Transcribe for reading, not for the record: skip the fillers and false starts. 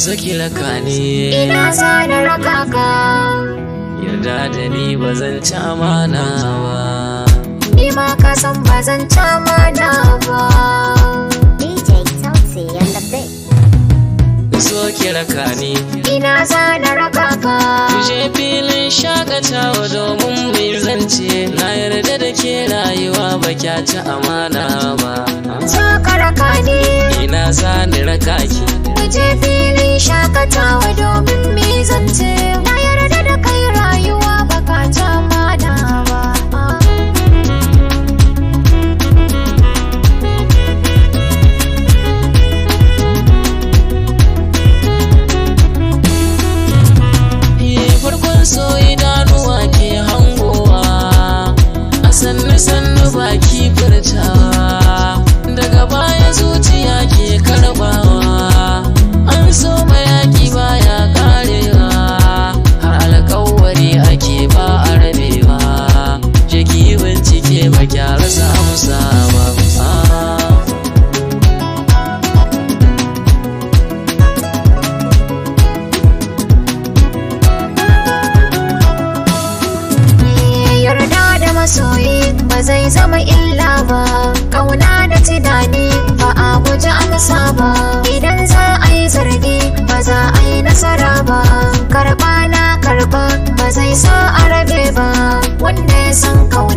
Saki raka ne ina zana raka ka. yarda da ni ba zan ci amana ba. Ni ma ka san ba zan ci amana ba. DJ Sauti on the beat. So ki raka ni Ina zana raka ka. je filin shakatawa domin mai zance na yarda da ke rayuwa ba kya ci amana ba. So ka raka ni Ina zani raka ki mu je filin shakatawa domin me zance. Na yarda da kai rayuwa ba ka ci amana ba. farkon so idanuwa ke hangowa, a sannu baki furtawa, daga baya zuciya ke karbawa. An so mayaki baya karewa, har alkawari ake ba a rabewa. Jiki bincike ba kyara samu saba. Masoyi ba zai zama illa ba, kauna da tunani ba a guji amsa ba. Idan za a yi zargi ba za a yi nasara ba, karɓa na karɓa ba zai sa a rabe ba. Wanda ya san kauna